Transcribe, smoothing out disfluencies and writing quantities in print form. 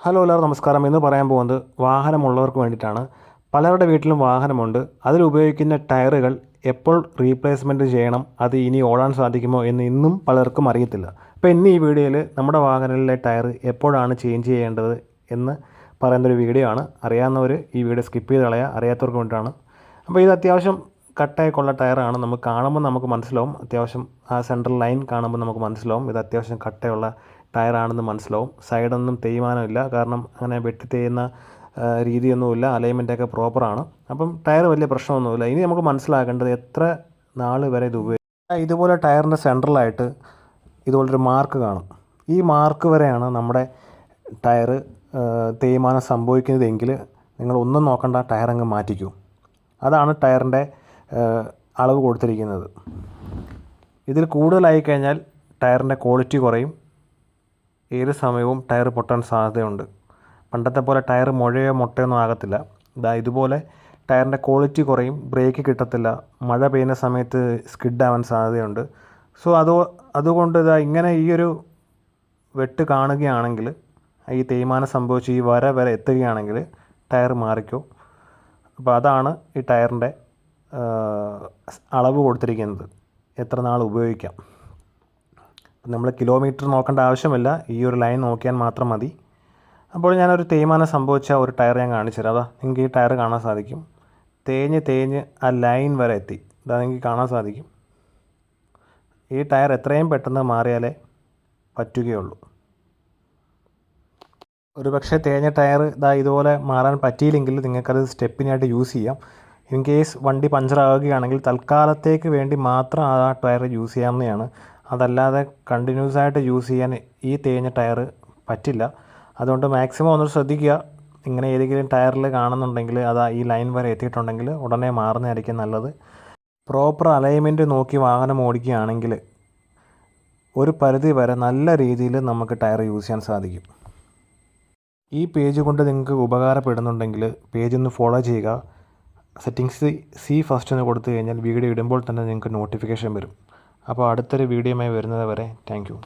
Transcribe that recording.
Hello എല്ലാവർക്കും നമസ്കാരം. ഇന്ന് പറയാൻ പോകുന്നത് വാഹനമുള്ളവർക്ക് വേണ്ടിയിട്ടാണ്. പലരുടെ വീട്ടിലും വാഹനമുണ്ട്. അതിലുപയോഗിക്കുന്ന ടയറുകൾ എപ്പോൾ റീപ്ലേസ്മെൻറ്റ് ചെയ്യണം, അത് ഇനി ഓടാൻ സാധിക്കുമോ എന്ന് ഇന്നും പലർക്കും അറിയത്തില്ല. അപ്പോൾ ഇന്ന് ഈ വീഡിയോയിൽ നമ്മുടെ വാഹനങ്ങളിലെ ടയർ എപ്പോഴാണ് ചേഞ്ച് ചെയ്യേണ്ടത് എന്ന് പറയുന്നൊരു വീഡിയോ ആണ്. അറിയാവുന്നവർ ഈ വീഡിയോ സ്കിപ്പ് ചെയ്ത് കളയുക, അറിയാത്തവർക്ക് വേണ്ടിയിട്ടാണ്. അപ്പോൾ ഇത് അത്യാവശ്യം കട്ടയൊക്കെയുള്ള ടയറാണ്. നമുക്ക് കാണുമ്പോൾ നമുക്ക് മനസ്സിലാവും. അത്യാവശ്യം ആ സെൻട്രൽ ലൈൻ കാണുമ്പോൾ നമുക്ക് മനസ്സിലാവും ഇത് അത്യാവശ്യം കട്ടയുള്ള ടയറാണെന്ന് മനസ്സിലാവും. സൈഡൊന്നും തേയ്മാനമില്ല, കാരണം അങ്ങനെ വെട്ടി തേയുന്ന രീതിയൊന്നുമില്ല. അലൈൻമെൻറ്റൊക്കെ പ്രോപ്പറാണ്. അപ്പം ടയർ വലിയ പ്രശ്നമൊന്നുമില്ല. ഇനി നമുക്ക് മനസ്സിലാക്കേണ്ടത് എത്ര നാൾ വരെ ഇത് ഉപയോഗിക്കും. ഇതുപോലെ ടയറിൻ്റെ സെൻട്രലായിട്ട് ഇതുപോലൊരു മാർക്ക് കാണും. ഈ മാർക്ക് വരെയാണ് നമ്മുടെ ടയർ തേയ്മാനം സംഭവിക്കുന്നതെങ്കിൽ നിങ്ങൾ ഒന്നും നോക്കണ്ട, ടയർ അങ്ങ് മാറ്റിക്കൂ. അതാണ് ടയറിൻ്റെ അളവ് കൊടുത്തിരിക്കുന്നത്. ഇതിൽ കൂടുതലായി കഴിഞ്ഞാൽ ടയറിൻ്റെ ക്വാളിറ്റി കുറയും. ഏത് സമയവും ടയർ പൊട്ടാൻ സാധ്യതയുണ്ട്. പണ്ടത്തെ പോലെ ടയർ മുഴയോ മുട്ടയൊന്നും ആകത്തില്ല. ഇതുപോലെ ടയറിൻ്റെ ക്വാളിറ്റി കുറയും, ബ്രേക്ക് കിട്ടത്തില്ല, മഴ പെയ്യുന്ന സമയത്ത് സ്കിഡ് ആവാൻ സാധ്യതയുണ്ട്. സോ അതുകൊണ്ട് ഇങ്ങനെ ഈ ഒരു വെട്ട് കാണുകയാണെങ്കിൽ, ഈ തേയ്മാനം സംഭവിച്ച് ഈ വരെ എത്തുകയാണെങ്കിൽ ടയർ മാറിക്കോ. അപ്പോൾ അതാണ് ഈ ടയറിൻ്റെ അളവ് കൊടുത്തിരിക്കുന്നത്, എത്ര നാൾ ഉപയോഗിക്കാം. നമ്മൾ കിലോമീറ്റർ നോക്കേണ്ട ആവശ്യമില്ല, ഈ ഒരു ലൈൻ നോക്കിയാൽ മാത്രം മതി. അപ്പോൾ ഞാനൊരു തേയ്മാനം സംഭവിച്ച ഒരു ടയർ ഞാൻ കാണിച്ചു തരാം. നിങ്ങൾക്ക് ഈ ടയർ കാണാൻ സാധിക്കും. തേഞ്ഞ് ആ ലൈൻ വരെ എത്തി. നിങ്ങൾക്ക് കാണാൻ സാധിക്കും. ഈ ടയർ എത്രയും പെട്ടെന്ന് മാറിയാലേ പറ്റുകയുള്ളൂ. ഒരു പക്ഷേ തേഞ്ഞ ടയർ ഇതുപോലെ മാറാൻ പറ്റിയില്ലെങ്കിൽ നിങ്ങൾക്കത് സ്റ്റെപ്പിനായിട്ട് യൂസ് ചെയ്യാം. ഇൻ കേസ് വണ്ടി പഞ്ചറാവുകയാണെങ്കിൽ തൽക്കാലത്തേക്ക് വേണ്ടി മാത്രം ആ ടയർ യൂസ് ചെയ്യാവുന്നതാണ്. അതല്ലാതെ കണ്ടിന്യൂസ് ആയിട്ട് യൂസ് ചെയ്യാൻ ഈ തേഞ്ഞ ടയർ പറ്റില്ല. അതുകൊണ്ട് മാക്സിമം ഒന്ന് ശ്രദ്ധിക്കുക. ഇങ്ങനെ ഏതെങ്കിലും ടയറിൽ കാണുന്നുണ്ടെങ്കിൽ ഈ ലൈൻ വരെ എത്തിയിട്ടുണ്ടെങ്കിൽ ഉടനെ മാറുന്നതായിരിക്കും നല്ലത്. പ്രോപ്പർ അലൈൻമെൻറ്റ് നോക്കി വാഹനം ഓടിക്കുകയാണെങ്കിൽ ഒരു പരിധി വരെ നല്ല രീതിയിൽ നമുക്ക് ടയർ യൂസ് ചെയ്യാൻ സാധിക്കും. ഈ പേജ് കൊണ്ട് നിങ്ങൾക്ക് ഉപകാരപ്പെടുന്നുണ്ടെങ്കിൽ പേജ് ഒന്ന് ഫോളോ ചെയ്യുക. സെറ്റിങ്സ് ഫസ്റ്റ് എന്ന് കൊടുത്തു കഴിഞ്ഞാൽ വീഡിയോ ഇടുമ്പോൾ തന്നെ നിങ്ങൾക്ക് നോട്ടിഫിക്കേഷൻ വരും. അപ്പോൾ അടുത്തൊരു വീഡിയോയുമായി വരുന്നത് വരെ താങ്ക് യു.